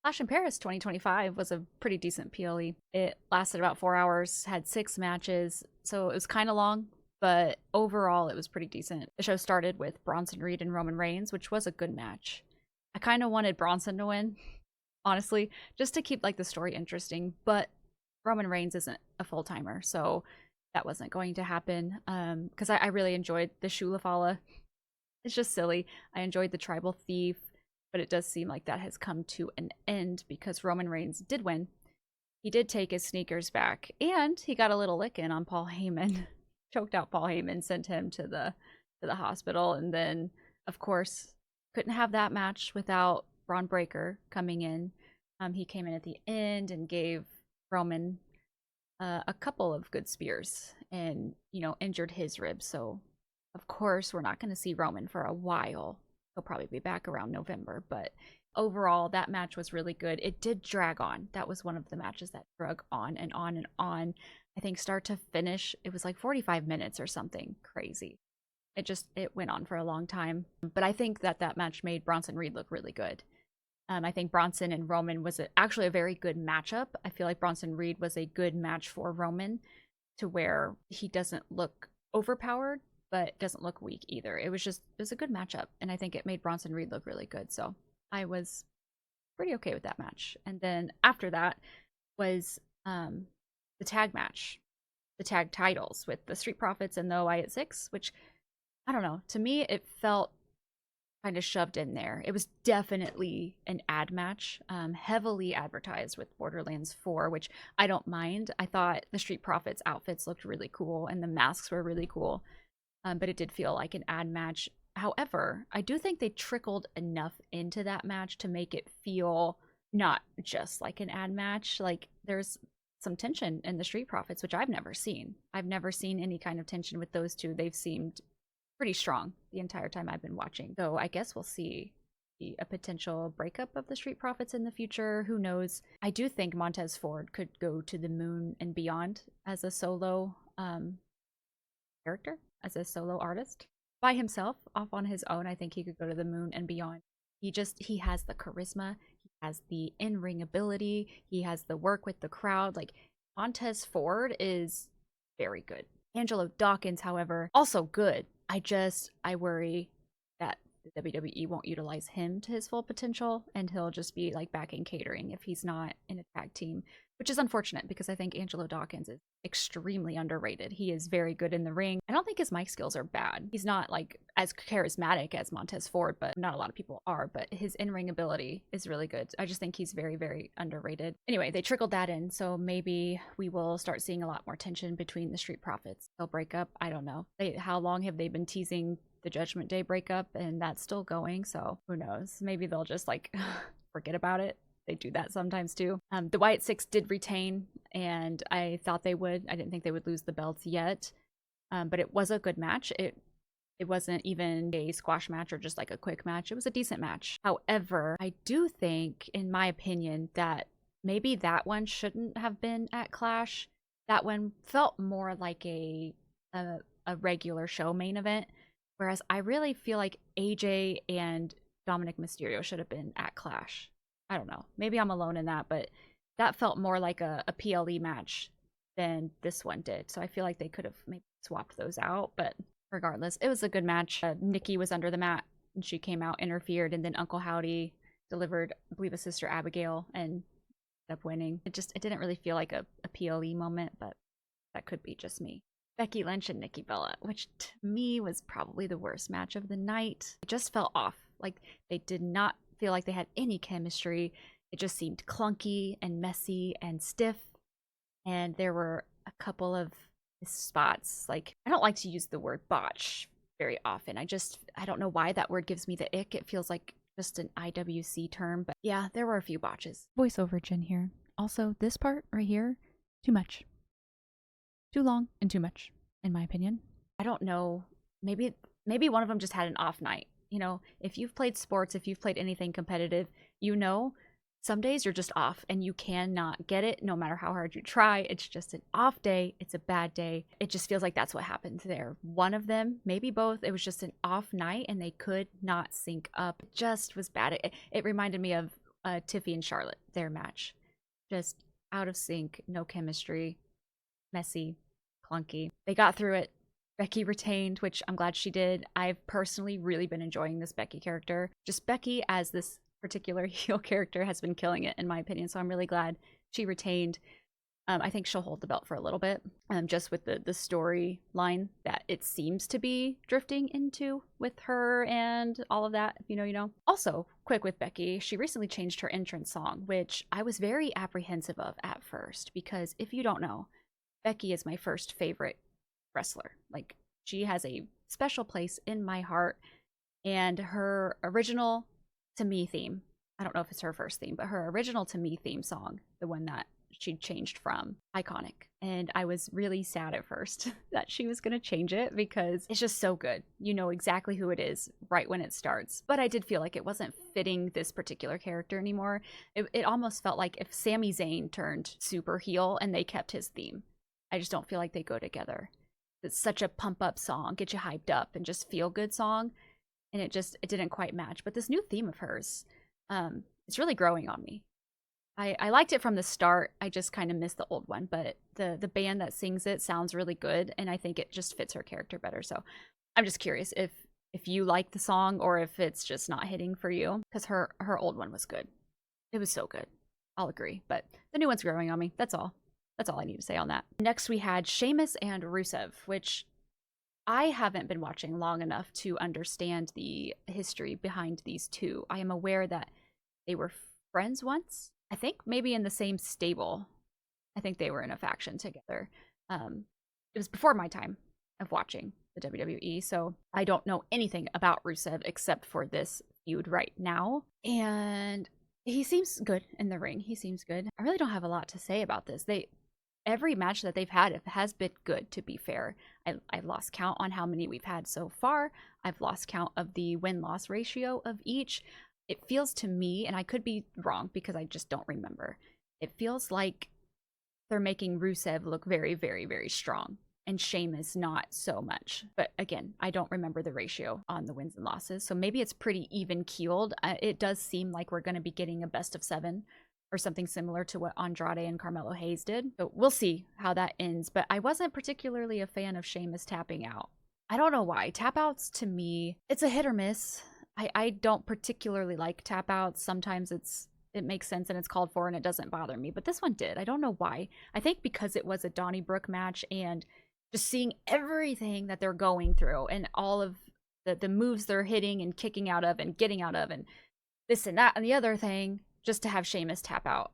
Clash in Paris 2025 was a pretty decent PLE. It lasted about 4 hours, had 6 matches, so it was kind of long, but overall it was pretty decent. The show started with Bronson Reed and Roman Reigns, which was a good match. I kind of wanted Bronson to win, honestly, just to keep like the story interesting, but Roman Reigns isn't a full-timer, so that wasn't going to happen. Because I really enjoyed the Shulafala. It's just silly. I enjoyed the Tribal Thief, but it does seem like that has come to an end because Roman Reigns did win. He did take his sneakers back, and he got a little lick in on Paul Heyman. Choked out Paul Heyman, sent him to the hospital, and then, of course, couldn't have that match without Braun Breaker coming in. He came in at the end and gave Roman a couple of good spears and, injured his ribs. So, of course, we're not going to see Roman for a while. He'll probably be back around November. But overall, that match was really good. It did drag on. That was one of the matches that drug on and on and on. I think start to finish, it was like 45 minutes or something crazy. It went on for a long time. But I think that match made Bronson Reed look really good. I think Bronson and Roman was actually a very good matchup. I feel like Bronson Reed was a good match for Roman to where he doesn't look overpowered, but doesn't look weak either. It was a good matchup, and I think it made Bronson Reed look really good. So I was pretty okay with that match. And then after that was the tag match, the tag titles with the Street Profits and the Wyatt Six, which, I don't know, to me it felt kind of shoved in there. It was definitely an ad match, heavily advertised with Borderlands 4, which I don't mind. I thought the Street Profits outfits looked really cool and the masks were really cool, but it did feel like an ad match. However, I do think they trickled enough into that match to make it feel not just like an ad match. Like, there's some tension in the Street Profits, which I've never seen. I've never seen any kind of tension with those two. They've seemed pretty strong the entire time I've been watching. So I guess we'll see a potential breakup of the Street Profits in the future. Who knows? I do think Montez Ford could go to the moon and beyond as a solo character, as a solo artist. By himself, off on his own, I think he could go to the moon and beyond. He has the charisma, he has the in-ring ability, he has the work with the crowd. Like, Montez Ford is very good. Angelo Dawkins, however, also good. I worry that the WWE won't utilize him to his full potential, and he'll just be like back in catering if he's not in a tag team, which is unfortunate because I think Angelo Dawkins is extremely underrated. He is very good in the ring. I don't think his mic skills are bad. He's not like as charismatic as Montez Ford, but not a lot of people are, but his in-ring ability is really good. I just think he's very, very underrated. Anyway, they trickled that in, so maybe we will start seeing a lot more tension between the Street Profits. They'll break up. I don't know. How long have they been teasing the Judgment Day breakup, and that's still going, so who knows? Maybe they'll just like forget about it. They do that sometimes too. The Wyatt Six did retain, and I thought they would. I didn't think they would lose the belts yet, but it was a good match. It wasn't even a squash match or just like a quick match. It was a decent match. However, I do think, in my opinion, that maybe that one shouldn't have been at Clash. That one felt more like a regular show main event, whereas I really feel like AJ and Dominic Mysterio should have been at Clash. I don't know. Maybe I'm alone in that, but that felt more like a PLE match than this one did. So I feel like they could have maybe swapped those out, but regardless, it was a good match. Nikki was under the mat, and she came out, interfered, and then Uncle Howdy delivered, I believe, a Sister Abigail, and ended up winning. It didn't really feel like a PLE moment, but that could be just me. Becky Lynch and Nikki Bella, which to me was probably the worst match of the night. It just fell off. Like, they did not feel like they had any chemistry. It just seemed clunky and messy and stiff, and there were a couple of spots. Like, I don't like to use the word botch very often. I don't know why that word gives me the ick. It feels like just an IWC term, but yeah, there were a few botches. Voiceover Jen here. Also, this part right here, too much. Too long and too much, in my opinion. I don't know. Maybe one of them just had an off night. If you've played sports, if you've played anything competitive, some days you're just off and you cannot get it no matter how hard you try. It's just an off day. It's a bad day. It just feels like that's what happened there. One of them, maybe both, it was just an off night and they could not sync up. It just was bad. It reminded me of Tiffy and Charlotte, their match. Just out of sync, no chemistry, messy, clunky. They got through it. Becky retained, which I'm glad she did. I've personally really been enjoying this Becky character. Just Becky as this particular heel character has been killing it, in my opinion, so I'm really glad she retained. I think she'll hold the belt for a little bit, just with the storyline that it seems to be drifting into with her and all of that. If you know, you know. Also, quick with Becky, she recently changed her entrance song, which I was very apprehensive of at first, because if you don't know, Becky is my first favorite wrestler. Like, she has a special place in my heart, and her original To Me theme, I don't know if it's her first theme, but her original To Me theme song, the one that she changed from, iconic. And I was really sad at first that she was going to change it, because it's just so good. You know exactly who it is right when it starts. But I did feel like it wasn't fitting this particular character anymore. It almost felt like if Sami Zayn turned super heel and they kept his theme. I just don't feel like they go together. It's such a pump up song, get you hyped up and just feel good song. And it didn't quite match. But this new theme of hers, it's really growing on me. I liked it from the start. I just kind of missed the old one, but the band that sings it sounds really good, and I think it just fits her character better. So I'm just curious if you like the song or if it's just not hitting for you, because her old one was good. It was so good. I'll agree, but the new one's growing on me. That's all. That's all I need to say on that. Next, we had Sheamus and Rusev, which I haven't been watching long enough to understand the history behind these two. I am aware that they were friends once. I think maybe in the same stable. I think they were in a faction together. It was before my time of watching the WWE, so I don't know anything about Rusev except for this feud right now. And he seems good in the ring. He seems good. I really don't have a lot to say about this. Every match that they've had has been good, to be fair. I've lost count on how many we've had so far. I've lost count of the win-loss ratio of each. It feels to me, and I could be wrong because I just don't remember, it feels like they're making Rusev look very, very, very strong, and Sheamus not so much. But again, I don't remember the ratio on the wins and losses, so maybe it's pretty even-keeled. It does seem like we're going to be getting a best of 7 or something similar to what Andrade and Carmelo Hayes did. So we'll see how that ends, but I wasn't particularly a fan of Sheamus tapping out. I don't know why. Tap outs, to me, it's a hit or miss. I don't particularly like tap outs. Sometimes it makes sense and it's called for and it doesn't bother me, but this one did. I don't know why. I think because it was a Donnybrook match, and just seeing everything that they're going through and all of the moves they're hitting and kicking out of and getting out of and this and that and the other thing, just to have Sheamus tap out.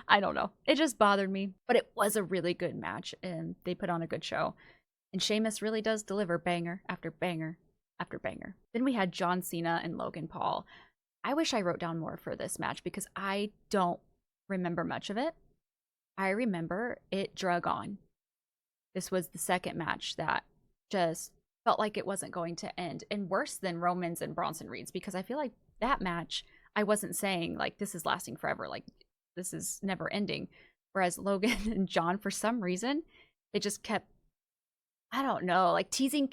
I don't know. It just bothered me, but it was a really good match and they put on a good show. And Sheamus really does deliver banger after banger after banger. Then we had John Cena and Logan Paul. I wish I wrote down more for this match because I don't remember much of it. I remember it drug on. This was the second match that just felt like it wasn't going to end. And worse than Roman's and Bronson Reed's, because I feel like that match, I wasn't saying like this is lasting forever, like this is never ending. Whereas Logan and John, for some reason, they just kept, I don't know, like teasing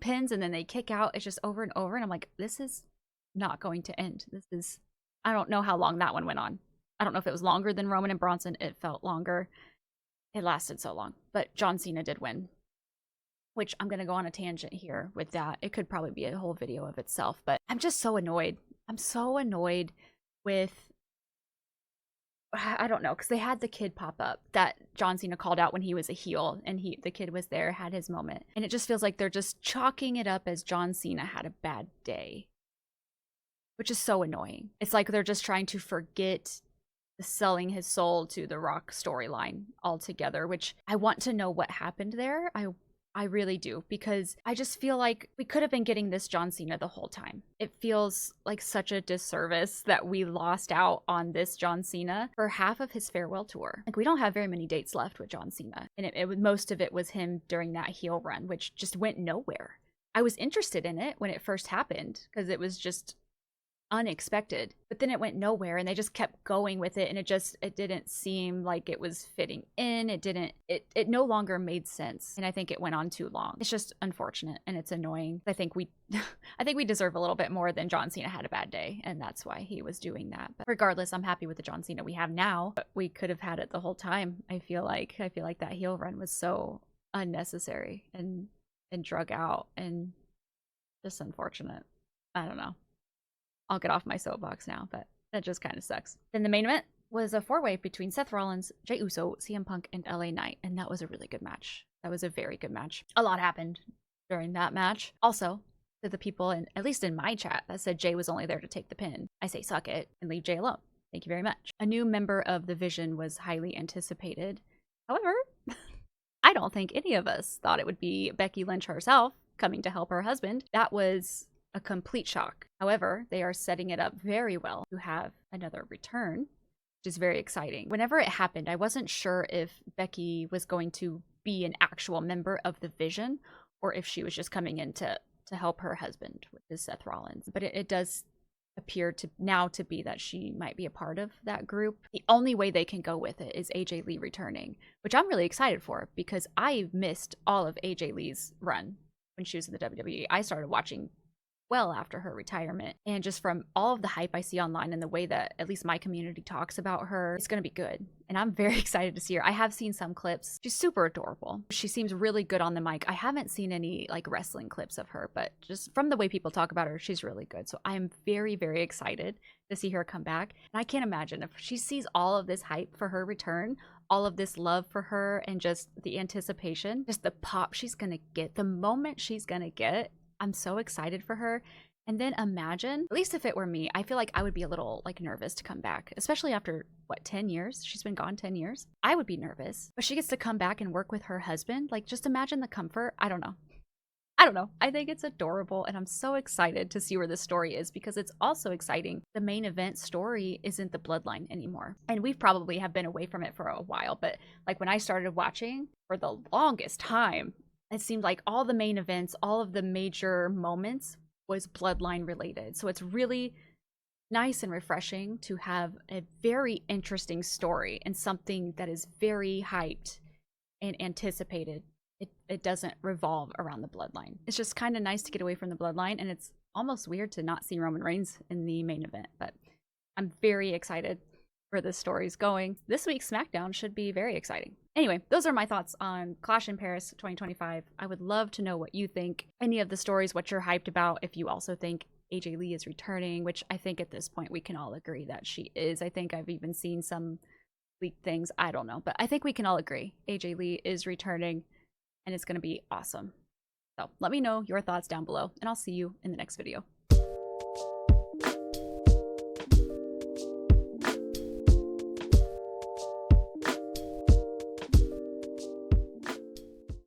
pins, and then they kick out. It's just over and over, and I'm like, this is not going to end. I don't know how long that one went on. I don't know if it was longer than Roman and Bronson. It felt longer. It lasted so long. But John Cena did win, which I'm going to go on a tangent here with that. It could probably be a whole video of itself, but I'm just so annoyed. I'm so annoyed with, I don't know, because they had the kid pop up that John Cena called out when he was a heel, and the kid was there, had his moment. And it just feels like they're just chalking it up as John Cena had a bad day, which is so annoying. It's like they're just trying to forget the selling his soul to The Rock storyline altogether, which I want to know what happened there. I really do, because I just feel like we could have been getting this John Cena the whole time. It feels like such a disservice that we lost out on this John Cena for half of his farewell tour. Like, we don't have very many dates left with John Cena, and most of it was him during that heel run, which just went nowhere. I was interested in it when it first happened, because it was just unexpected, but then it went nowhere and they just kept going with it, and it didn't seem like it was fitting in. It no longer made sense, and I think it went on too long. It's just unfortunate and it's annoying. I think we I think we deserve a little bit more than John Cena had a bad day, and that's why he was doing that. But regardless, I'm happy with the John Cena we have now, but we could have had it the whole time. I feel like that heel run was so unnecessary and drug out and just unfortunate. I don't know. I'll get off my soapbox now, but that just kind of sucks. Then the main event was a 4-way between Seth Rollins, Jey Uso, CM Punk, and LA Knight, and that was a really good match. That was a very good match. A lot happened during that match. Also, to the people, at least in my chat, that said Jey was only there to take the pin, I say suck it and leave Jey alone. Thank you very much. A new member of the Vision was highly anticipated. However, I don't think any of us thought it would be Becky Lynch herself coming to help her husband. That was a complete shock. However, they are setting it up very well to have another return, which is very exciting. Whenever it happened, I wasn't sure if Becky was going to be an actual member of the Vision or if she was just coming in to help her husband, which is Seth Rollins. But it does appear to now to be that she might be a part of that group. The only way they can go with it is AJ Lee returning, which I'm really excited for because I missed all of AJ Lee's run when she was in the WWE. I started watching well after her retirement, and just from all of the hype I see online and the way that at least my community talks about her, it's going to be good, and I'm very excited to see her. I have seen some clips. She's super adorable. She seems really good on the mic. I haven't seen any like wrestling clips of her, but just from the way people talk about her, she's really good. So I'm very, very excited to see her come back, and I can't imagine if she sees all of this hype for her return, all of this love for her, and just the anticipation, just the pop she's gonna get, the moment she's gonna get. I'm so excited for her. And then imagine, at least if it were me, I feel like I would be a little like nervous to come back, especially after what, 10 years? She's been gone 10 years. I would be nervous, but she gets to come back and work with her husband. Like, just imagine the comfort. I don't know. I think it's adorable, and I'm so excited to see where this story is because it's also exciting. The main event story isn't the bloodline anymore, and we've probably have been away from it for a while, but like when I started watching for the longest time, it seemed like all the main events, all of the major moments was bloodline related. So it's really nice and refreshing to have a very interesting story and something that is very hyped and anticipated. It doesn't revolve around the bloodline. It's just kind of nice to get away from the bloodline, and it's almost weird to not see Roman Reigns in the main event, but I'm very excited where this story's going. This week's SmackDown should be very exciting. Anyway, those are my thoughts on Clash in Paris 2025. I would love to know what you think. Any of the stories, what you're hyped about, if you also think AJ Lee is returning, which I think at this point we can all agree that she is. I think I've even seen some leaked things. I don't know, but I think we can all agree AJ Lee is returning, and it's going to be awesome. So let me know your thoughts down below, and I'll see you in the next video.